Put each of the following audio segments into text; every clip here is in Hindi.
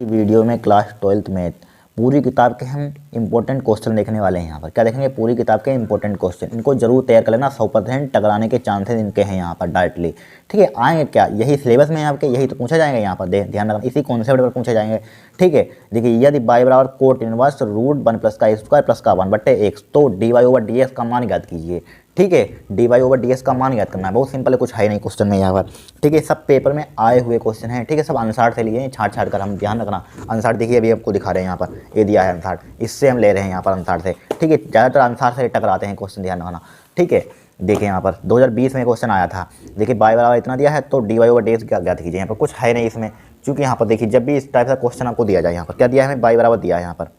वीडियो में क्लास 12th मैथ पूरी किताब के हम इंपॉर्टेंट क्वेश्चन देखने वाले हैं। यहाँ पर क्या देखेंगे? पूरी किताब के इंपॉर्टेंट क्वेश्चन। इनको जरूर तैयार कर लेना, 100% टकराने के चांसेस इनके हैं यहाँ पर डायरेक्टली। ठीक है, आएंगे क्या? यही सिलेबस में आपके यही तो पूछा जाएगा यहाँ पर। ध्यान रखना, इसी कॉन्सेप्ट पर पूछे जाएंगे। ठीक है, देखिए यदि y बराबर कोट इनवर्स रूट 1 प्लस का स्क्वायर प्लस का 1 बटे x, तो dy ओवर ds का मान ज्ञात कीजिए। ठीक है, dy ओवर ds का मान ज्ञात करना है। बहुत सिंपल है, कुछ है नहीं क्वेश्चन में यहाँ पर। ठीक है, सब पेपर में आए हुए क्वेश्चन हैं। ठीक है, सब आंसर से लिए हैं, छाट कर। हम ध्यान रखना, आंसर देखिए अभी आपको दिखा रहे हैं यहाँ पर, ये दिया है आंसर, इससे हम ले रहे हैं यहाँ पर आंसर से। ठीक है, ज़्यादातर आंसर से टकराते हैं क्वेश्चन, ध्यान रखना। ठीक है, देखिए यहाँ पर 2020 में क्वेश्चन आया था। देखिए y बराबर इतना दिया है, तो dy ओवर ds क्या ज्ञात कीजिए। यहाँ पर कुछ है नहीं इसमें, क्योंकि यहाँ पर देखिए जब भी इस टाइप का क्वेश्चन आपको दिया जाए, यहाँ पर क्या दिया है हमें? y बराबर दिया है यहाँ पर।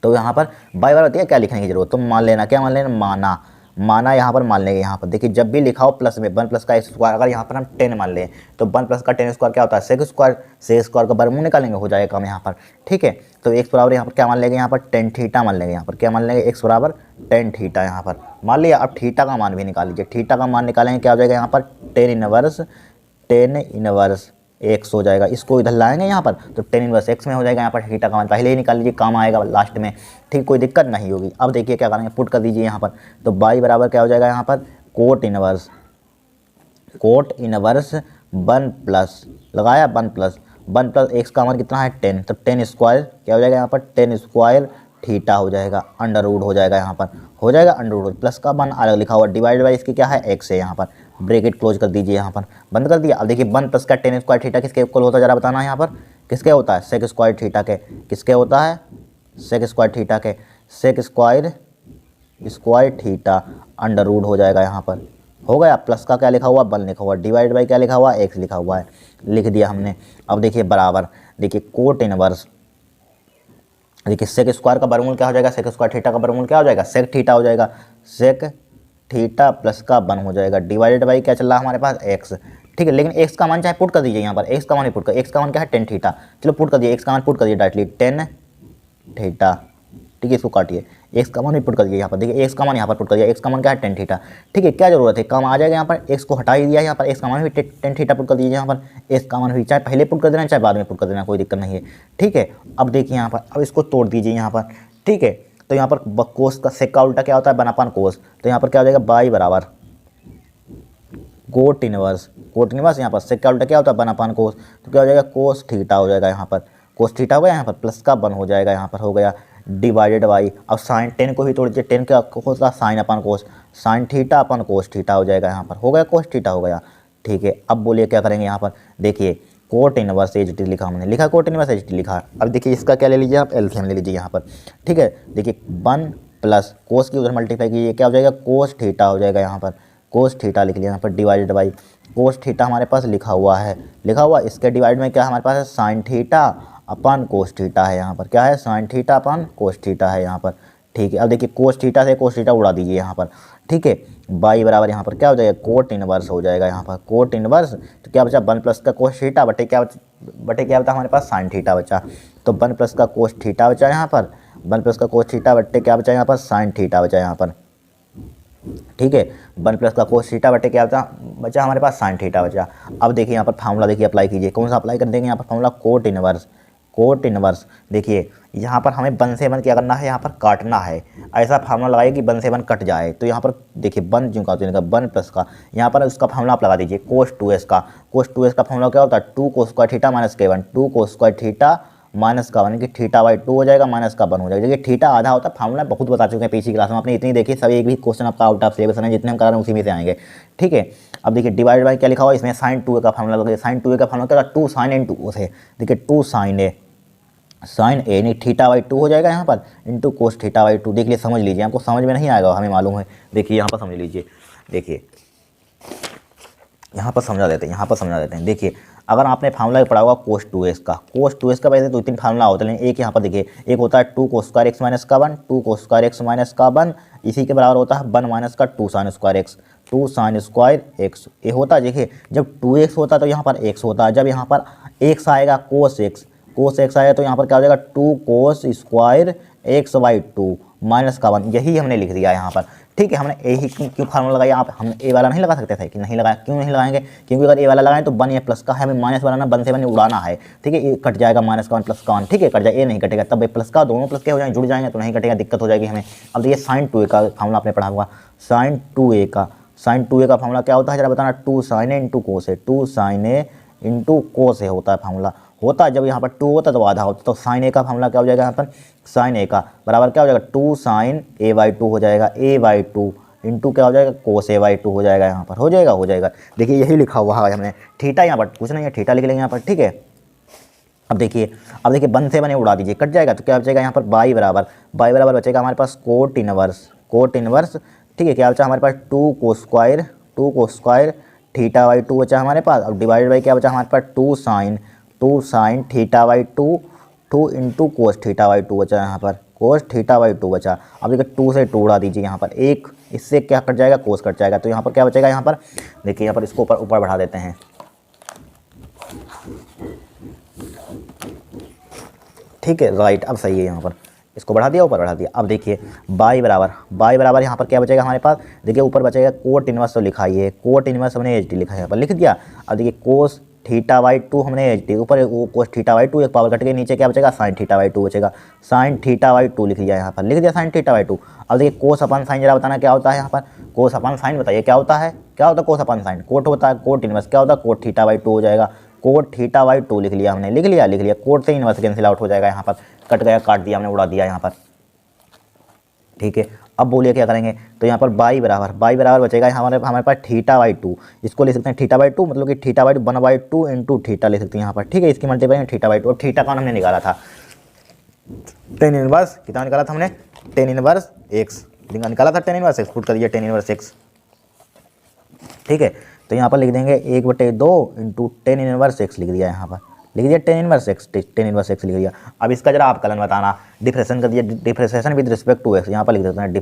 तो यहाँ पर y बराबर दिया, क्या लिखने की जरूरत? तो मान लेना, क्या मान लेना? माना यहाँ पर मान लेंगे। यहाँ पर देखिए जब भी लिखा हो प्लस में 1 प्लस का स्क्वायर, अगर यहाँ पर हम 10 मान लें तो 1 प्लस का 10 स्क्वायर क्या होता है? Sec square. सेक स्क्वायर का वर्गमूल निकालेंगे, हो जाएगा काम यहाँ पर। ठीक है, तो x बराबर यहाँ पर क्या मान लेंगे? यहाँ पर टेन थीटा मान लेंगे। यहाँ पर क्या मान लेंगे? x बराबर टेन थीटा यहाँ पर मान लिया। अब थीटा का मान भी निकाल लीजिए। थीटा का मान निकालेंगे, क्या हो जाएगा यहाँ पर? टेन इनवर्स एक्स हो जाएगा। इसको इधर लाएंगे यहाँ पर, तो टेन इनवर्स एक्स में हो जाएगा यहाँ पर थीटा का मान। पहले ही निकाल लीजिए, काम आएगा लास्ट में। ठीक, कोई दिक्कत नहीं होगी। अब देखिए क्या करेंगे, पुट कर दीजिए यहाँ पर। तो y बराबर क्या हो जाएगा यहाँ पर? कोट इनवर्स 1 प्लस लगाया, 1 प्लस एक्स का मान कितना है? 10। तो 10 स्क्वायर क्या हो जाएगा यहाँ पर? 10 स्क्वायर थीटा हो जाएगा, अंडर रूट हो जाएगा यहाँ पर, हो जाएगा अंडर रूट। प्लस का मान अलग लिखा हुआ, डिवाइड बाई इसकी क्या है? एक्स है यहाँ पर। ब्रैकेट क्लोज कर दीजिए यहाँ पर, बंद कर दिया। अब देखिए 1 प्लस का 10 स्क्वायर थीटा किसके इक्वल होता है? जरा बताना यहाँ पर, किसके होता है? सेक स्क्वायर थीटा के। किसके होता है? सेक स्क्वायर थीटा के। Sec square theta under root हो जाएगा यहाँ पर, हो गया। प्लस का क्या लिखा हुआ? 1 लिखा हुआ। डिवाइड बाई क्या लिखा हुआ? एक्स लिखा हुआ है, लिख दिया हमने। अब देखिए बराबर, देखिए कोट इनवर्स, देखिए सेक स्क्वायर का वर्गमूल क्या हो जाएगा? सेक स्क्वायर थीटा का वर्गमूल क्या हो जाएगा? सेक थीटा हो जाएगा। सेक थीटा प्लस का 1 हो जाएगा, डिवाइडेड बाई क्या चल रहा है हमारे पास? एक्स। ठीक है, लेकिन एक्स का मान चाहे पुट कर दीजिए यहाँ पर, एक्स का मान ही पुट कर। एक्स का मान क्या है? Tan theta. चलो पुट कर दिए, एक्स का मान पुट कर दिए डायरेक्टली, टेन थीटा। ठीक है, इसको काटिए, एक्स का मान भी पुट कर दिए यहाँ पर। देखिए एक्स का मान यहाँ पर पुट कर दिया, एक्स का मान क्या है? Tan theta. ठीक है, क्या जरूरत है? काम आ जाएगा यहाँ पर। एक्स को हटा ही दिया यहाँ पर, एक्स का मान भी टेन थीटा पुट कर दीजिए यहाँ पर। एक्स का मान भी चाहे पहले पुट कर देना, चाहे बाद में पुट कर देना, कोई दिक्कत नहीं है। ठीक है, अब देखिए यहाँ पर, अब इसको तोड़ दीजिए यहाँ पर। ठीक है, तो यहाँ पर कोस का सेक का उल्टा क्या होता है? बनापान कोस। तो यहाँ पर क्या हो जाएगा? y बराबर कोट इनवर्स यहाँ पर सेक का उल्टा क्या होता है? बनापान कोस। तो क्या हो जाएगा? कोस थीटा हो जाएगा यहाँ पर। कोस थीटा हो गया यहाँ पर, प्लस का 1 हो जाएगा यहाँ पर, हो गया। डिवाइडेड बाई, अब साइन 10 को ही तोड़ दीजिए। 10 क्या होता है? साइन अपन कोस, साइन थीटा अपन कोस थीटा हो जाएगा यहाँ पर, हो गया कोस थीटा हो गया। ठीक है, अब बोलिए क्या करेंगे यहाँ पर? देखिए कोट इनवर्स एच टी लिखा हमने, लिखा कोट इनवर्स एच टी लिखा। अब देखिए इसका क्या ले लीजिए आप? एलसीएम ले लीजिए यहाँ पर। ठीक है, देखिए 1 प्लस कोस की उधर मल्टीप्लाई कीजिए, क्या हो जाएगा? कोस थीटा हो जाएगा यहाँ पर, कोस थीटा लिख लिया यहाँ पर। डिवाइडेड बाई कोस थीटा हमारे पास लिखा हुआ है, इसके डिवाइड में क्या हमारे पास है? साइन थीटा अपन कोस थीटा है यहाँ पर। क्या है? साइन थीटा अपन कोस थीटा है यहाँ पर। ठीक है, अब देखिए कोस थीटा से कोस थीटा उड़ा दीजिए यहाँ पर। ठीक है, y बराबर यहाँ पर क्या हो जाएगा? कोट इनवर्स हो जाएगा यहाँ पर, कोट इनवर्स। तो क्या बचा? 1 प्लस का कोस थीटा बटे क्या बचा हमारे पास? साइन थीटा बचा। तो 1 प्लस का कोस थीटा बचा यहाँ पर, 1 प्लस का कोस थीटा बटे क्या बचा यहाँ पर? साइन थीटा बचा यहाँ पर। ठीक है, 1 प्लस का कोस थीटा बटे क्या बचा हमारे पास? साइन थीटा बचा। अब देखिए यहाँ पर फार्मूला देखिए अप्लाई कीजिए, कौन सा अप्लाई कर देंगे यहाँ पर? Formula cot inverse. देखिए यहाँ पर हमें 1 से 1 क्या करना है? यहाँ पर काटना है। ऐसा फार्मूला लगाइए कि 1 से 1 कट जाए। तो यहाँ पर देखिए 1 जो का 1 प्लस का, यहाँ पर उसका फार्मूला आप लगा दीजिए कोस 2s का। कोस 2s का फार्मूला क्या होता है? 2 कोस स्क्वायर थीटा माइनस के 1, 2 कोस स्क्वायर थीटा माइनस का 1 कि थीटा बाई 2 हो जाएगा, माइनस का 1 हो जाएगा। देखिए थीटा आधा होता है, फार्मूला बहुत बता चुके हैं पिछली क्लास में, आपने इतनी देखी। सभी एक भी क्वेश्चन आपका आउट ऑफ सिलेबस है, जितने हम करा रहे हैं उसी में से आएंगे। ठीक है, अब देखिए डिवाइड बाई क्या लिखा हुआ? इसमें साइन 2a का फार्मूला लगा। साइन 2a का फार्मूला क्या होता है? 2 साइन एन 2 से। देखिए 2 साइन ए नहीं थीटा बाई 2 हो जाएगा यहाँ पर, इंटू कोस थीटा बाई 2। देख लीजिए, समझ लीजिए, आपको समझ में नहीं आएगा, हमें मालूम है। देखिए यहाँ पर समझ लीजिए, देखिए यहाँ पर समझा देते हैं। देखिए अगर आपने फार्मूला पढ़ा होगा कोस 2s का, वैसे 2-3 फार्मूला होते हैं, लेकिन एक यहाँ पर देखिए, एक होता है 2 कोस स्क्वायर एक्स माइनस का 1, 2 कोस स्क्वायर एक्स माइनस का 1, इसी के बराबर होता है 1 माइनस का 2 sine square x, 2 sine square x. ये होता है, देखिए जब 2x होता है तो यहाँ पर x होता है, जब यहाँ पर x आएगा कोस कोस एक्स आया तो यहाँ पर क्या हो जाएगा 2 cos square x by 2 minus का 1, यही हमने लिख दिया यहाँ पर। ठीक है, हमने ए ही क्यों फार्मूला लगाया, आप हम ए वाला नहीं लगा सकते थे कि नहीं लगाया, क्यों नहीं लगाएंगे, क्योंकि अगर ए वाला लगाएं तो 1 या प्लस का है, हमें माइनस बनाना, 1 से 1 उड़ाना है। ठीक है, ये कट जाएगा माइनस का 1 प्लस का 1, ठीक है कट जाए, ए नहीं कटेगा, तब ए प्लस का दोनों प्लस के हो जाएंगे, जुड़ जाएंगे तो नहीं कटेगा, दिक्कत हो जाएगी हमें। अब देखिए साइन 2a का फार्मूला आपने पढ़ा होगा, साइन 2a का फार्मूला क्या होता है जरा बताना, 2 sin a इंटू कोस है, 2 sin a इंटू कोस है होता है फार्मूला, होता है जब यहाँ पर 2 होता है तो आधा होता है, तो साइन ए का फार्मूला क्या हो जाएगा यहाँ पर, साइन ए का बराबर क्या हो जाएगा 2 sin a बाई 2 हो जाएगा, a बाई 2 इंटू क्या हो जाएगा कोस a बाई 2 हो जाएगा, यहाँ पर हो जाएगा। देखिए यही लिखा हुआ है हमने, थीटा यहाँ पर कुछ नहीं है, थीटा लिख लेंगे यहाँ पर। ठीक है, अब देखिए 1 से 1 उड़ा दीजिए, कट जाएगा तो क्या बचेगा यहाँ पर बाई बराबर बचेगा हमारे पास कोट इनवर्स। ठीक है, क्या बचा हमारे पास 2 को स्क्वायर थीटा बाई 2 बचा हमारे पास, अब डिवाइडेड बाई क्या बचा हमारे पास 2 sine theta by 2 into cos theta by 2 बचा यहाँ पर, कोस थीटा बाई 2 बचा। अब देखिए 2 से 2 उड़ा दीजिए यहाँ पर, एक इससे क्या कट जाएगा, कोस कट जाएगा, तो यहाँ पर क्या बचेगा, यहाँ पर देखिए यहाँ पर इसको ऊपर बढ़ा देते हैं। ठीक है राइट, अब सही है, यहाँ पर इसको बढ़ा दिया, ऊपर बढ़ा दिया। अब देखिए बाई बराबर यहाँ पर क्या बचेगा हमारे पास, देखिए ऊपर बचेगा कोट इनवर्स, तो लिखा ही है कोट इनवर्स, हमने एच डी लिखा है यहाँ पर, लिख दिया। अब देखिए कोस थीटा बाई 2 हमने एच डी, ऊपर वो कोस थीटा बाई 2 एक पावर कट के, नीचे क्या बचेगा साइन थीटा बाई 2 बचेगा, साइन थीटा बाई 2 लिख दिया यहाँ पर, लिख दिया साइन थीटा बाई 2। अब देखिए कोस अपन साइन जरा बताना क्या होता है यहाँ पर, कोस अपन साइन बताइए क्या होता है कोस अपन साइन, कोट होता है कोट इनवर्स, क्या होता है कोट थीटा बाई 2 हो जाएगा, कोट थीटा बाई 2 लिख लिया हमने, लिख लिया कोट से इनवर्स कैंसिल आउट हो जाएगा, यहाँ पर कट गया, काट दिया हमने, उड़ा दिया यहाँ पर। ठीक है, अब बोलिए क्या करेंगे, तो यहाँ पर बाई बराबर बचेगा हमारे पास थीटा बाई 2, इसको ले सकते हैं थीटा बाई 2, मतलब कि थीटा बाई 1/2 इंटू थीटा ले सकते हैं यहाँ पर। ठीक है, इसकी मल्टीप्लाई थीटा बाई 2, और थीटा का हमने निकाला था टेन इनवर्स, कितना निकाला था हमने, टेन इनवर्स एक्स निकाला था, टेन इनवर्स एक्स पुट कर दिया टेन इनवर्स एक्स। ठीक है, तो यहाँ पर लिख देंगे 1/2 इंटू टेन इनवर्स एक्स लिख दिया, यहाँ पर लिख दिया टेन इनवर्स एक्स लिख दिया। अब इसका जरा आप कलन बताना, डिफ्रेशन कर दिया, differentiation with respect to X, यहाँ पर लिख देते हैं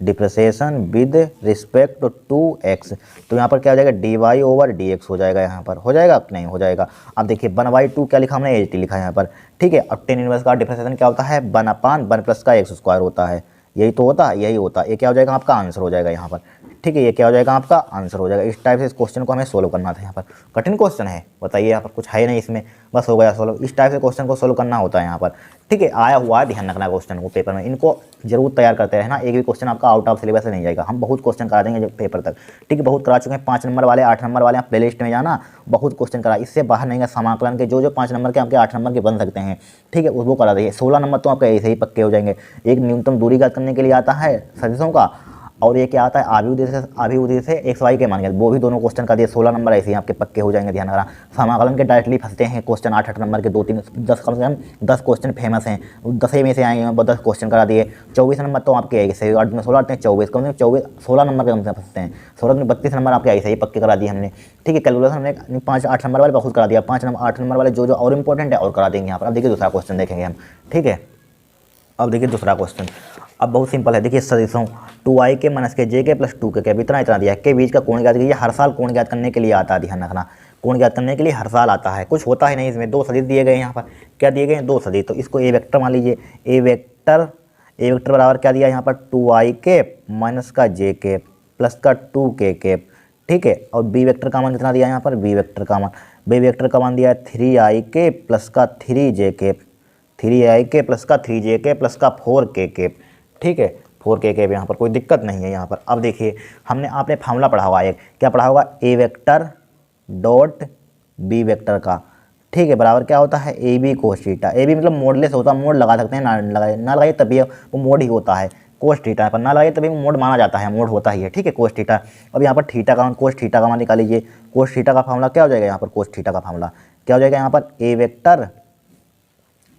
differentiation with respect to X, तो यहाँ पर क्या हो जाएगा dy/dx हो जाएगा, यहाँ पर हो जाएगा नहीं हो जाएगा। अब देखिए 1/2 क्या लिखा हमने एच डी लिखा है यहाँ पर। ठीक है, अब टेन इनवर्स का डिफ्रेशन क्या होता है 1/1 प्लस का एक्स स्क्वायर होता है, यही तो होता है, ये क्या हो जाएगा आपका आंसर हो जाएगा यहाँ पर। ठीक है, ये क्या हो जाएगा आपका आंसर हो जाएगा। इस टाइप से इस क्वेश्चन को हमें सोल्व करना था। यहाँ पर कठिन क्वेश्चन है, बताइए यहाँ पर कुछ है नहीं इसमें, बस हो गया सोल्व। इस टाइप से क्वेश्चन को सोल्व करना होता है यहाँ पर। ठीक है, आया हुआ है, ध्यान रखना क्वेश्चन को पेपर में, इनको जरूर तैयार करते रहना, एक भी क्वेश्चन आपका आउट ऑफ सिलेबस से नहीं जाएगा, हम बहुत क्वेश्चन करा देंगे जब पेपर तक। ठीक है, बहुत करा चुके हैं, 5 नंबर वाले 8 नंबर वाले, आप प्ले लिस्ट में जाना, बहुत क्वेश्चन करा, इससे बाहर नहीं है। समाकलन के जो 5 नंबर के आपके 8 नंबर के बन सकते हैं, ठीक है, वो करा दिए। 16 नंबर तो आपके ऐसे ही पक्के हो जाएंगे। एक न्यूनतम दूरी ज्ञात करने के लिए आता है सदिशों का, और ये क्या आता है आभी उद्देश्य से एक्स वाई के मान गया, वो भी दोनों क्वेश्चन का दिए। 16 नंबर ऐसे ही आपके पक्के हो जाएंगे, ध्यान रखना। समाकलन के डायरेक्टली फंसते हैं क्वेश्चन 8-8 नंबर के, 2-3 10 कम से कम 10 क्वेश्चन फेमस हैं, 10 में से आएंगे, 10 क्वेश्चन करा दिए। 24 नंबर तो आपके ऐसे 8 में 16 आते हैं, 24 कम से कम 24 16 नंबर के कम से फंसते हैं। 16 में 32 नंबर आपके ऐसे ही पक्के करा दिए हमने। ठीक है, कैलकुलेशन हमने 5-8 नंबर वाले बहुत करा दिया, 5-8 नंबर वाले जो और इंपॉर्टेंट है और करा देंगे यहाँ पर। अब देखिए दूसरा क्वेश्चन देखेंगे हम। ठीक है, अब देखिए दूसरा क्वेश्चन, अब बहुत सिंपल है। देखिए सदिशों 2i के माइनस के j के प्लस 2 के इतना दिया है के बीच का कोण ज्ञात कीजिए। हर साल कोण ज्ञात करने के लिए आता है, ध्यान रखना, कोण ज्ञात करने के लिए हर साल आता है, कुछ होता है नहीं इसमें। 2 सदिश दिए गए यहाँ पर, क्या दिए गए हैं 2 सदिश, तो इसको ए वेक्टर मान लीजिए। ए वेक्टर बराबर क्या दिया यहाँ पर 2i के माइनस का j के प्लस का 2k। ठीक है, और बी वेक्टर का मान कितना दिया यहाँ पर, बी वेक्टर का मान दिया है 3i के प्लस का 3j के, 3i के प्लस का 3j के प्लस का 4k। ठीक है, 4k यहाँ पर कोई दिक्कत नहीं है यहाँ पर। अब देखिए आपने फार्मूला पढ़ा हुआ है, क्या पढ़ा होगा, A vector dot B vector का। ठीक है, बराबर क्या होता है A B cos theta. A B मतलब मोडलेस होता है, मोड लगा सकते हैं, ना लगाइए तभी वो मोड ही होता है, कोस थीटा पर ना लगाइए तभी मोड माना जाता है, मोड होता ही है। ठीक है, कोस थीटा। अब यहाँ पर थीटा का मान, कोस थीटा का मान निकाल लीजिए। कोस थीटा का फार्मूला क्या हो जाएगा यहाँ पर, कोस थीटा का फार्मूला क्या हो जाएगा यहाँ पर, ए वेक्टर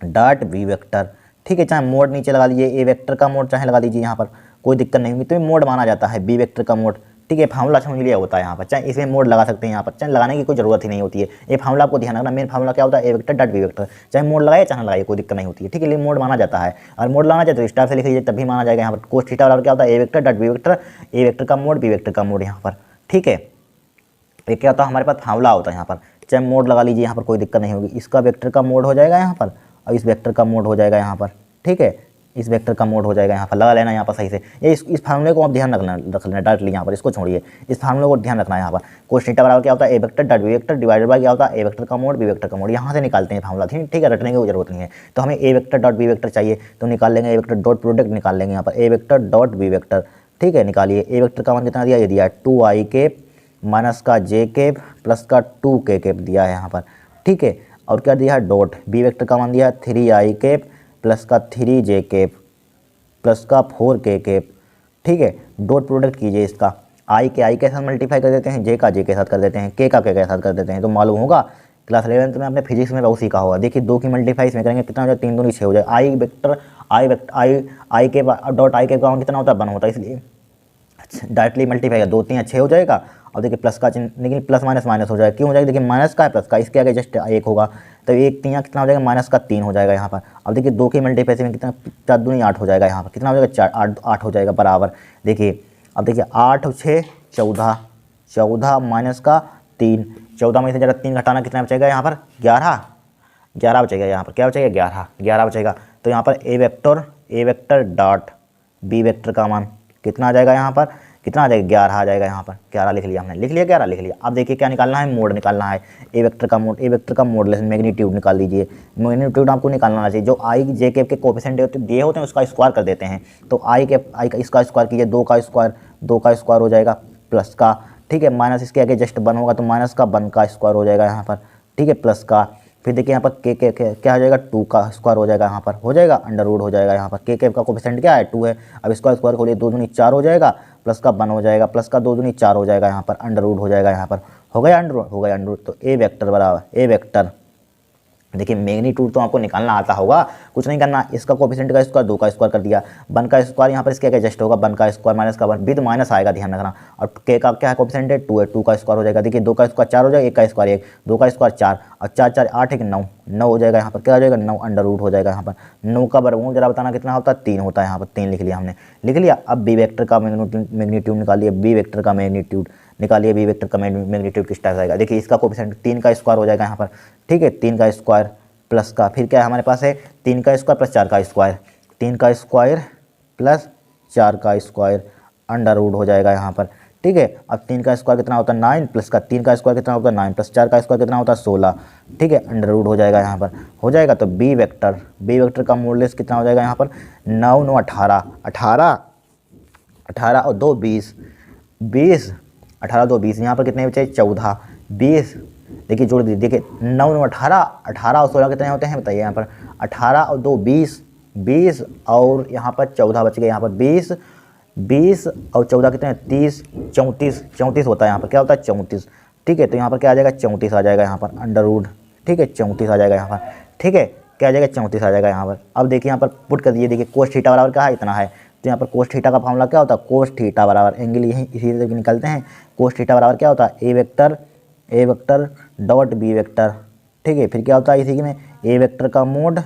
डॉट बी वेक्टर। ठीक है, चाहे मोड नीचे लगा लीजिए, ए वेक्टर का मोड चाहे लगा दीजिए, यहाँ पर कोई दिक्कत नहीं होगी, तो मोड माना जाता है बी वेक्टर का मोड। ठीक है, फार्मूला समझ लिया होता है यहाँ पर, चाहे इसमें मोड लगा सकते हैं, यहाँ पर चाहे लगाने की कोई जरूरत ही नहीं होती है। ये फार्मूला आपको ध्यान रखना, मेन फार्मूला क्या होता है A vector dot B vector, चाहे मोड लगाए चाहे लगाइए कोई दिक्कत नहीं होती है। ठीक है, लेकिन मोड माना जाता है, और मोड लगाना चाहिए तो इस टाइप से लिख लीजिए तभी माना जाएगा। यहाँ पर कोस थीटा बराबर क्या होता है A vector dot B vector, A vector का मोड बी वेक्टर का मोड यहाँ पर। ठीक है, ये क्या होता है हमारे पास फार्मूला होता है यहाँ पर, चाहे मोड लगा लीजिए, यहाँ पर कोई दिक्कत नहीं होगी। इसका वेक्टर का मोड हो जाएगा यहाँ पर, और इस वेक्टर का मोड हो जाएगा यहाँ पर, ठीक है, इस वेक्टर का मोड हो जाएगा यहाँ पर, लगा लेना यहाँ पर सही से। ये इस फार्मूले को आप ध्यान रख लेना डायरेक्टली यहाँ पर, इसको छोड़िए, इस फार्मूले को ध्यान रखना है यहाँ पर। कोस थीटा बराबर क्या होता है, A vector dot B vector divided by क्या होता है, ए वेक्टर का मोड बी वेक्टर का मोड। यहाँ से निकालते हैं फार्मूला, ठीक है, रटने की जरूरत नहीं है। तो हमें ए वेक्टर डॉट बी वेक्टर चाहिए, तो निकाल लेंगे ए वेक्टर डॉट प्रोडक्ट निकाल लेंगे यहाँ पर, ए वेक्टर डॉट बी वेक्टर, ठीक है। निकालिए, ए वेक्टर का मान कितना दिया, ये दिया है 2i कैप माइनस का जे कैप प्लस का 2k कैप दिया है यहाँ पर, ठीक है। और क्या दिया है, डॉट बी वेक्टर का मान दिया है 3i कैप प्लस का 3j कैप प्लस का 4k कैप, ठीक है। डॉट प्रोडक्ट कीजिए इसका, आई के साथ मल्टीप्लाई कर देते हैं, जे का जे के साथ कर देते हैं, के का के साथ कर देते हैं। तो मालूम होगा क्लास 11th में आपने फिजिक्स में बहुत सीखा होगा। देखिए 2 की मल्टीप्लाई इसमें करेंगे कितना हो जाए, 3 दूनी 6 हो जाए। आई वेक्टर आई के डॉट आई के का कितना होता है, 1 होता है, इसलिए डायरेक्टली मल्टीप्लाई का 2 3 6 हो जाएगा। अब देखिए प्लस का चिन्ह, लेकिन प्लस माइनस माइनस हो जाएगा, क्यों हो जाएगा, देखिए माइनस का है प्लस का, इसके आगे जस्ट 1 होगा, तो 1 3 कितना हो जाएगा, माइनस का 3 हो जाएगा यहाँ पर। अब देखिए 2 की मल्टीप्लाई में कितना, 4 दूनी 8 हो जाएगा यहाँ पर, कितना हो जाएगा 4 8 हो जाएगा बराबर। देखिए अब देखिए 8 और 6 14, 14 माइनस का 3, 14 में से जरा 3 घटाना कितना बचेगा यहाँ पर, 11 बचेगा यहाँ पर, क्या बचेगा 11 बचेगा। तो यहाँ पर ए वेक्टर डॉट बी वेक्टर का मान कितना आ जाएगा यहाँ पर, कितना आ जाएगा 11 आ जाएगा यहाँ पर, 11 लिख लिया हमने, लिख लिया 11 लिख लिया। अब देखिए क्या निकालना है, मोड निकालना है, ए वेक्टर का मोड, ए वेक्टर का मोडलेस मैग्नीट्यूड निकाल लीजिए। मैग्नीट्यूड आपको निकालना चाहिए, जो आई जे के कोएफिशिएंट दिए होते हैं उसका स्क्वायर कर देते हैं। तो आई का इसका स्क्वायर कीजिए, 2 का स्क्वायर हो जाएगा प्लस का, ठीक है, माइनस इसके आगे जस्ट 1 होगा तो माइनस का 1 का स्क्वायर हो जाएगा यहाँ पर, ठीक है, प्लस का। फिर देखिए यहाँ पर के क्या हो जाएगा, 2 का स्क्वायर हो जाएगा यहाँ पर, हो जाएगा अंडर रूट हो जाएगा यहाँ पर, के का कोएफिशिएंट क्या है 2 है। अब इसका स्क्वायर खोलिए, 2 दूनी 4 हो जाएगा, प्लस का 1 हो जाएगा, प्लस का 2 दूनी 4 हो जाएगा यहाँ पर, अंडर रूट हो जाएगा यहाँ पर, हो गया अंडर रूट, हो गया अंडर रूट। तो ए वेक्टर बराबर ए वेक्टर, देखिए मैग्नीट्यूड तो आपको निकालना आता होगा, कुछ नहीं करना, इसका कोएफिशिएंट का स्क्वायर 2 का स्क्वायर कर दिया, 1 का स्क्वायर यहाँ पर इसके आगे जस्ट होगा, 1 का स्क्वायर माइनस का 1 विद माइनस आएगा, ध्यान रखना। और के का क्या है कोएफिशिएंट है 2 है, 2 का स्क्वायर हो जाएगा। देखिए 2 का स्क्वायर 4 हो जाएगा, 1 का स्क्वायर 1, 2 का स्क्वायर 4 और 4 4 8 1 9 9 हो जाएगा यहाँ पर, क्या हो जाएगा 9 अंडर रूट हो जाएगा यहाँ पर। 9 का वर्गमूल जरा बताना कितना होता है, 3 होता है यहाँ पर, 3 लिख लिया हमने, लिख लिया। अब बी वेक्टर का मैग्नीट्यूड निकालिए, बी वेक्टर का मैग्नीट्यूड निकालिए, बी वेक्टर का मैग्नीट्यूड किस टाइप आएगा। देखिए इसका कोएफिशिएंट 3 का स्क्वायर हो जाएगा यहाँ पर, ठीक है, 3 का स्क्वायर प्लस का, फिर क्या है हमारे पास है 3 का स्क्वायर प्लस 4 का स्क्वायर, 3 का स्क्वायर प्लस 4 का स्क्वायर अंडर रूट हो जाएगा यहाँ पर, ठीक है। अब 3 का स्क्वायर कितना होता है 9 प्लस का 3 का स्क्वायर कितना होता है 9 प्लस 4 का स्क्वायर कितना होता है 16, ठीक है, अंडर रूट हो जाएगा यहाँ पर, हो जाएगा। तो बी वेक्टर का मॉडुलस कितना हो जाएगा यहाँ पर, 9 9 18 18 18 और 2 20 20 18 2 20, यहाँ पर कितने बचे 14 20, देखिए जोड़ दीजिए, देखिए 9 9 18 18 और 16 कितने होते हैं बताइए यहाँ पर, 18 और 2 20 20 और यहाँ पर 14 बच गए, यहाँ पर 20 और 14 कितने 30 34 होता है यहाँ पर, क्या होता है 34, ठीक है। तो यहाँ पर क्या आ जाएगा 34 आ जाएगा यहाँ पर अंडर रूट, ठीक है, 34 आ जाएगा यहाँ पर, ठीक है, क्या आ जाएगा 34 आ जाएगा यहाँ पर। अब देखिए यहाँ पर पुट कर दीजिए, देखिए कोस थीटा बराबर क्या है, इतना है। तो यहाँ पर कोस थीटा का फॉर्मूला क्या होता है, कोस थीटा बराबर एंगल यहीं इसी तरह निकलते हैं, कोस थीटा बराबर क्या होता है, A vector dot B vector, ठीक है। फिर क्या होता है इसी में ए वेक्टर का मोड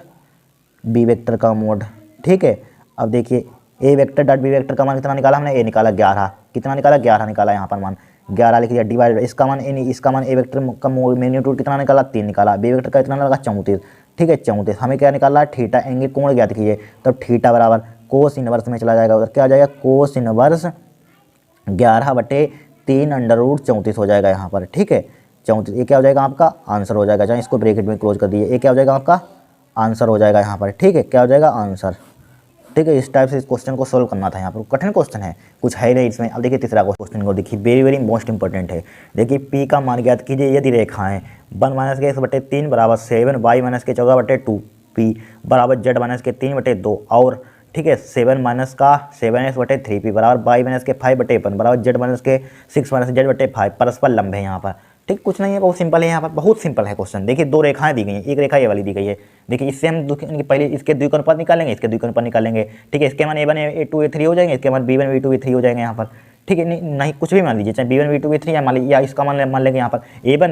बी वेक्टर का मोड, ठीक है। अब देखिए ए वेक्टर डॉट बी वेक्टर का मान कितना निकाला हमने, ए निकाला 11, कितना निकाला 11 निकाला, यहाँ पर मान 11 लिख दिया, डिवाइड इसका मान ए वेक्टर का मैग्नीट्यूड कितना निकाला 3 निकाला, बी वेक्टर का कितना लगा 34, ठीक है 34। हमें क्या निकाला है थीटा, एंगल कोण ज्ञात कीजिए, तो थीटा बराबर कोस इनवर्स में चला जाएगा उधर, क्या आ जाएगा कोस इनवर्स 11/3 अंडर रूट 34 हो जाएगा यहाँ पर, ठीक है 34। ये क्या हो जाएगा आपका आंसर हो जाएगा, चाहे इसको ब्रैकेट में क्लोज कर दीजिए, ये क्या हो जाएगा आपका आंसर हो जाएगा यहाँ पर, ठीक है, क्या हो जाएगा आंसर, ठीक है। इस टाइप से इस क्वेश्चन को सोल्व करना था, यहाँ पर कठिन क्वेश्चन है, कुछ है नहीं इसमें। अब देखिए तीसरा क्वेश्चन को देखिए, वेरी मोस्ट इंपॉर्टेंट है। देखिए पी का मान ज्ञात कीजिए यदि रेखाएं 1 - के x/3 बराबर 7, y - के 14/2, p बराबर z - के 3/2 और ठीक है 7 - का 7x/3p बराबर y - के 5/1 बराबर z - के 6 - z/5 परस्पर लंब है यहाँ पर, ठीक, कुछ नहीं है, बहुत सिंपल है यहाँ पर, बहुत सिंपल है क्वेश्चन। देखिए 2 रेखाएं दी गई हैं, एक रेखा ये वाली दी गई है, देखिए इससे हम पहले इसके द्विकोणपद निकालेंगे, इसके द्विकोणपद निकालेंगे, ठीक है। इसके मान a1 a2 a3 हो जाएंगे, इसके मान b1 b2 b3 हो जाएंगे यहाँ पर, ठीक है, नहीं कुछ भी मान लीजिए, चाहे B1 B2 B3 या मान लीजिए, या इसका मान लेंगे यहाँ पर A1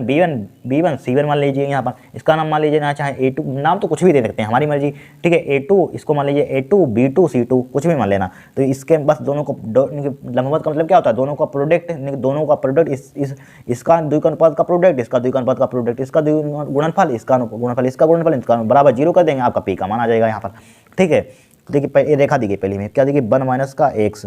B1 C1 मान लीजिए यहाँ पर, इसका नाम मान लीजिए ना, चाहे A2, नाम तो कुछ भी दे सकते हैं, हमारी मर्जी। ठीक है, A2 इसको मान लीजिए A2 B2 C2 कुछ भी मान लेना। तो इसके बस दोनों को लंबवत का मतलब क्या होता है, दोनों का प्रोडक्ट, इसका द्विकोणपद का प्रोडक्ट, इसका द्विकोणपद का प्रोडक्ट, इसका गुणनफल, इसका गुणनफल, इसका गुणनफल, इसका बराबर 0 कर देंगे, आपका P का मान आ जाएगा यहाँ पर। ठीक है, देखिए रेखा दी गई पहले में, क्या देखिए 1 माइनस का x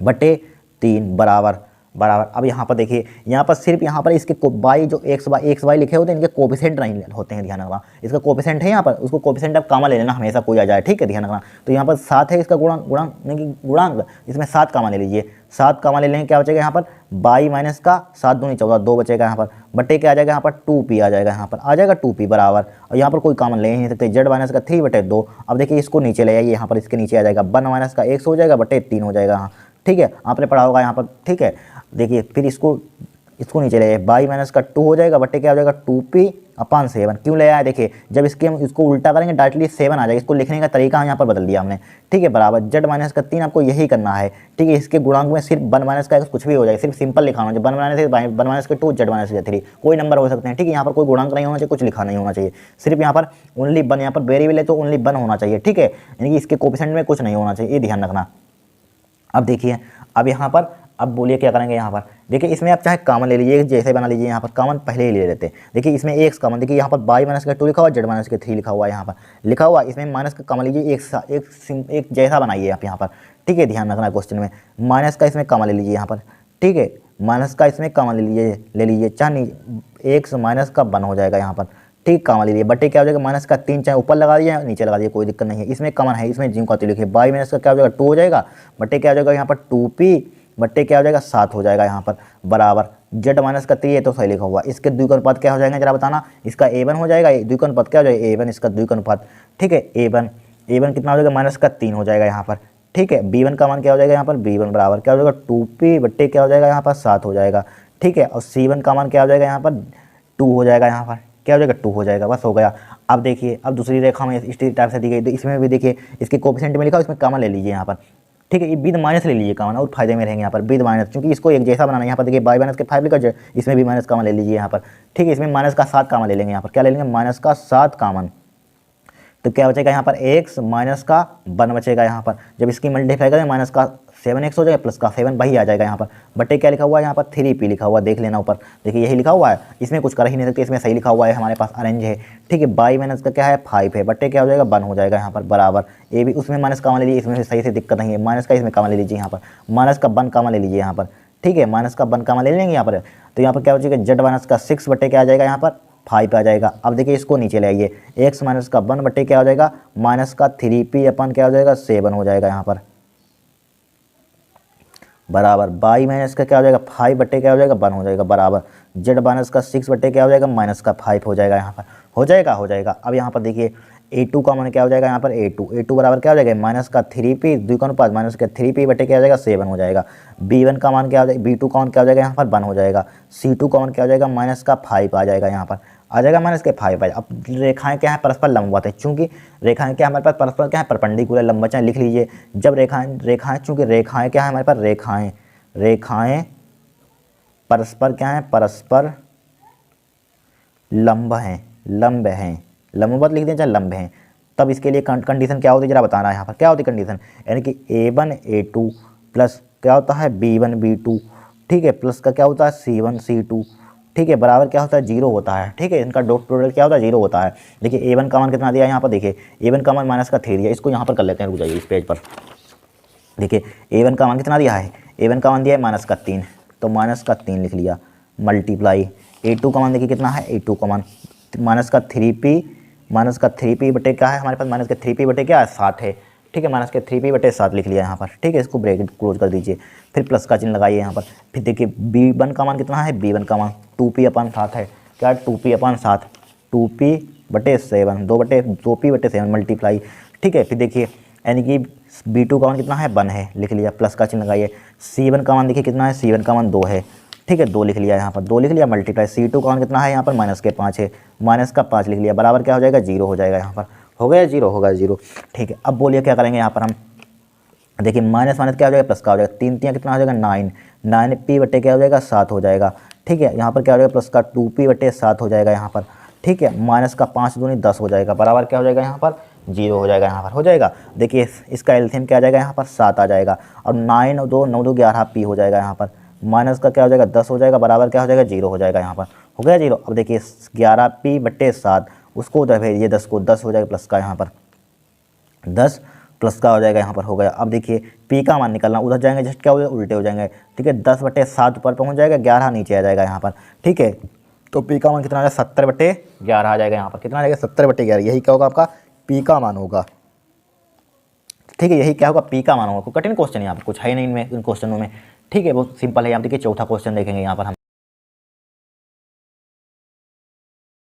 बटे 3 बराबर। अब यहाँ पर देखिए, यहाँ पर सिर्फ यहाँ पर इसके बाई जो एक्स वाई लिखे होते हैं, इनके कोफिशिएंट नहीं होते हैं, ध्यान रखना। इसका कोफिशिएंट है यहाँ पर, उसको कोफिशिएंट आप कामा ले लेना, हमेशा कोई आ जाए। ठीक है, ध्यान रखना। तो यहाँ पर 7 है इसका गुणांक, इसमें 7 कामा ले लीजिए, 7 कामा ले लेंगे, क्या बचेगा यहाँ पर बाई माइनस का 7 दूनी 14, 2 बचेगा यहाँ पर, बटे क्या आ जाएगा यहाँ पर 2p आ जाएगा, यहाँ पर आ जाएगा 2p बराबर। और यहाँ पर कोई कामन ले नहीं सकते, z माइनस का 3 बटे 2। अब देखिए इसको नीचे ले आइए, यहाँ पर इसके नीचे आ जाएगा 1 माइनस का x हो जाएगा बटे 3 हो जाएगा। हाँ ठीक है, आपने पढ़ा होगा यहाँ पर। ठीक है, देखिए फिर इसको नीचे ले आइए, बाई माइनस का 2 हो जाएगा बटे क्या हो जाएगा 2p/7। क्यों ले आया, देखिए जब इसको उल्टा करेंगे डायरेक्टली 7 आ जाएगा, इसको लिखने का तरीका यहाँ पर बदल दिया हमने। ठीक है, बराबर z माइनस का 3, आपको यही करना है। ठीक है, इसके गुणांक में सिर्फ 1 माइनस का कुछ भी हो जाएगा, सिर्फ सिंपल लिखाना है, 1 माइनस के 2 z माइनस के 3 कोई नंबर हो सकते हैं। ठीक है, यहाँ पर कोई गुणांक नहीं होना चाहिए, कुछ लिखा नहीं होना चाहिए, सिर्फ यहाँ पर ओनली 1, यहाँ पर वेरिएबल है तो ओनली 1 होना चाहिए। ठीक है, यानी कि इसके कोफिशिएंट में कुछ नहीं होना चाहिए, ये ध्यान रखना। अब देखिए, अब यहाँ पर अब बोलिए क्या करेंगे यहाँ पर, देखिए इसमें आप चाहे कॉमन ले लीजिए, जैसे बना लीजिए, यहाँ पर कॉमन पहले ही ले लेते हैं। देखिए इसमें x कॉमन, देखिए यहाँ पर बाई माइनस का 2 लिखा हुआ, z माइनस के 3 लिखा हुआ है, यहाँ पर लिखा हुआ, इसमें माइनस का कॉमन लीजिए, एक जैसा बनाइए आप यहाँ पर। ठीक है, ध्यान रखना क्वेश्चन में माइनस का इसमें कॉमन ले लीजिए यहाँ पर। ठीक है, माइनस का इसमें कॉमन ले लीजिए, चाहे x माइनस का 1 हो जाएगा यहाँ पर। ठीक, कॉमन ले लीजिए, बटे क्या हो जाएगा माइनस का 3, चाहे ऊपर लगा दिए नीचे लगा दिए, कोई दिक्कत नहीं है। इसमें कॉमन है, इसमें जिम का तो लिखिए, बाई माइनस का क्या हो जाएगा 2 हो जाएगा, बटे क्या हो जाएगा यहाँ पर 2p बट्टे क्या हो जाएगा 7 हो जाएगा यहाँ पर बराबर। z माइनस का 3 है तो सही लिखा हुआ, इसके द्विकोणपद क्या हो जाएंगे जरा बताना, इसका a1 हो जाएगा, द्विकोणपद क्या हो जाएगा a1, इसका द्विकोणपद। ठीक है, a1 कितना हो जाएगा माइनस का 3 हो जाएगा यहाँ पर। ठीक है, b1 का मान क्या हो जाएगा यहाँ पर b1 बराबर क्या हो जाएगा 2p बट्टे क्या हो जाएगा यहाँ पर 7 हो जाएगा। ठीक है, और c1 का मान क्या हो जाएगा यहाँ पर 2 हो जाएगा, यहाँ पर क्या हो जाएगा 2 हो जाएगा, बस हो गया। अब देखिए, अब दूसरी रेखा में इस टाइप से दी गई, तो इसमें भी देखिए इसके कोफिशिएंट में लिखा, इसमें कॉमन ले लीजिए यहाँ पर। ठीक है, ये विद माइनस ले लीजिए कॉमन, और फायदे में रहेंगे यहाँ पर विद माइनस, क्योंकि इसको एक जैसा बनाना है। यहाँ पर देखिए बाई माइनस के 5 लिखा, इसमें भी माइनस कॉमन ले लीजिए यहाँ पर। ठीक है, इसमें माइनस का 7 कॉमन ले लेंगे, यहाँ पर क्या ले लेंगे माइनस का 7 कॉमन, तो क्या बचेगा यहाँ पर x माइनस का 1 बचेगा यहाँ पर। जब इसकी मल्टीप्लाई करें माइनस का 7x हो जाएगा प्लस का 7 वही आ जाएगा यहाँ पर। बटे क्या लिखा हुआ है यहाँ पर 3p लिखा हुआ, देख लेना ऊपर, देखिए यही लिखा हुआ है, इसमें कुछ कर ही नहीं सकते, इसमें सही लिखा हुआ है, हमारे पास अरेंज है। ठीक है, बाई माइनस का क्या है 5 है, बटे क्या हो जाएगा 1 हो जाएगा यहाँ पर बराबर। ए भी उसमें माइनस कॉमन ले लीजिए, इसमें सही से दिक्कत नहीं है, माइनस का इसमें कॉमन ले लीजिए यहाँ पर, माइनस का 1 कॉमन ले लीजिए यहाँ पर। ठीक है, माइनस का 1 कॉमन ले लेंगे यहाँ पर, तो यहाँ पर क्या हो जाएगा z माइनस का 6 बटे क्या आ जाएगा यहाँ पर 5 आ जाएगा। अब देखिए इसको नीचे ले आइए, x माइनस का 1 बटे क्या हो जाएगा माइनस का 3p अपन क्या हो जाएगा 7 हो जाएगा यहाँ पर बराबर। बाई माइनस का क्या हो जाएगा 5 बटे क्या हो जाएगा 1 हो जाएगा बराबर। z माइनस का 6 बटे क्या हो जाएगा माइनस का 5 हो जाएगा यहाँ पर, हो जाएगा। अब यहाँ पर देखिए a2 का मान क्या हो जाएगा यहाँ पर a2 बराबर क्या हो जाएगा माइनस का 3p द्विकोणपद माइनस का 3p बटे क्या हो जाएगा 7 हो जाएगा। b1 का मान क्या हो जाएगा b2 का मान क्या हो जाएगा यहाँ पर 1 हो जाएगा। c2 का मान क्या हो जाएगा माइनस का 5 आ जाएगा यहाँ पर, आ जाएगा माइनस के 5 आ। अब रेखाएं क्या है परस्पर लंबवत है, चूंकि रेखाएं क्या हमारे पास परस्पर क्या है परपेंडिकुलर लंबवत, चाहे लिख लीजिए। जब रेखाएं चूंकि रेखाएं क्या है हमारे पास रेखाएं परस्पर क्या है परस्पर लंब हैं, लंबवत लिख दें चाहे लंब हैं, तब इसके लिए कंडीशन क्या होती है जरा बताना है यहाँ पर। क्या होती है कंडीशन, यानी कि a1 a2 प्लस क्या होता है b1 b2, ठीक है, प्लस का क्या होता है c1 c2, ठीक है, बराबर क्या होता है 0 होता है। ठीक है, इनका डॉट प्रोडक्ट क्या होता है 0 होता है। देखिए a1 का मान कितना दिया है यहाँ पर, देखिए a1 का मान माइनस का 3 दिया, इसको यहाँ पर कर लेते हैं, रुक जाइए इस पेज पर। देखिए a1 का मान कितना दिया है, a1 का मान दिया है माइनस का 3, तो माइनस का 3 लिख लिया मल्टीप्लाई। a2 का मान देखिए कितना है, a2 का मान माइनस का 3p बटे क्या है हमारे पास माइनस के 3p बटे क्या है 7 है। ठीक है, माइनस के 3p बटे 7 लिख लिया यहाँ पर। ठीक है, इसको ब्रैकेट क्लोज कर दीजिए, फिर प्लस का चिन्ह लगाइए यहाँ पर। फिर देखिए b1 का मान कितना है, b1 का मान 2p/7 है, क्या 2p/7 2p बटे 7 2p बटे 7 मल्टीप्लाई। ठीक है, फिर देखिए यानी कि b2 का मान कितना है 1 है, लिख लिया, प्लस का चिन्ह लगाइए। c1 का मान देखिए कितना है, c1 का मान 2 है, ठीक है 2 लिख लिया यहाँ पर, 2 लिख लिया मल्टीप्लाई। c2 का मान कितना है यहाँ पर माइनस के 5 है, माइनस का 5 लिख लिया, बराबर क्या हो जाएगा 0 हो जाएगा यहाँ पर, हो गया 0 होगा 0। ठीक है, अब बोलिए क्या करेंगे यहाँ पर हम, देखिए माइनस माइनस क्या हो जाएगा, प्लस का हो जाएगा, 3 3 कितना हो जाएगा 9, 9p बटे क्या हो जाएगा 7 हो जाएगा। ठीक है, यहाँ पर क्या हो जाएगा प्लस का 2p बटे 7 हो जाएगा यहाँ पर। ठीक है, माइनस का 5 दूनी 10 हो जाएगा, बराबर क्या हो जाएगा यहाँ पर 0 हो जाएगा यहाँ पर, हो जाएगा। देखिए इसका एलसीएम क्या आ जाएगा यहाँ पर 7 आ जाएगा, और 9 और 2 9 2 11p हो जाएगा यहाँ पर, माइनस का क्या हो जाएगा 10 हो जाएगा, बराबर क्या हो जाएगा 0 हो जाएगा यहाँ पर, हो गया 0। अब देखिए 11p बटे 7 उसको उधर भेजिए 10 को, 10 हो जाएगा प्लस का यहाँ पर 10 प्लस का हो जाएगा यहाँ पर, हो गया। अब देखिए पी का मान निकलना, उधर जाएंगे जस्ट क्या हो जाएगा उल्टे हो जाएंगे। ठीक है, 10 बटे 7 ऊपर पहुँच जाएगा, 11 नीचे आ जाएगा यहाँ पर। ठीक है, तो पी का मान कितना आ जाएगा 70 बटे 11 आ जाएगा यहाँ पर, कितना आ जाएगा 70 बटे 11, यही क्या होगा आपका पी का मान होगा। ठीक है, यही क्या होगा पी का मान होगा। कोई कठिन क्वेश्चन यहाँ पर कुछ है नहीं इनमें, इन क्वेश्चनों में। ठीक है, बहुत सिंपल है। यहाँ देखिए चौथा क्वेश्चन देखेंगे यहाँ पर हम।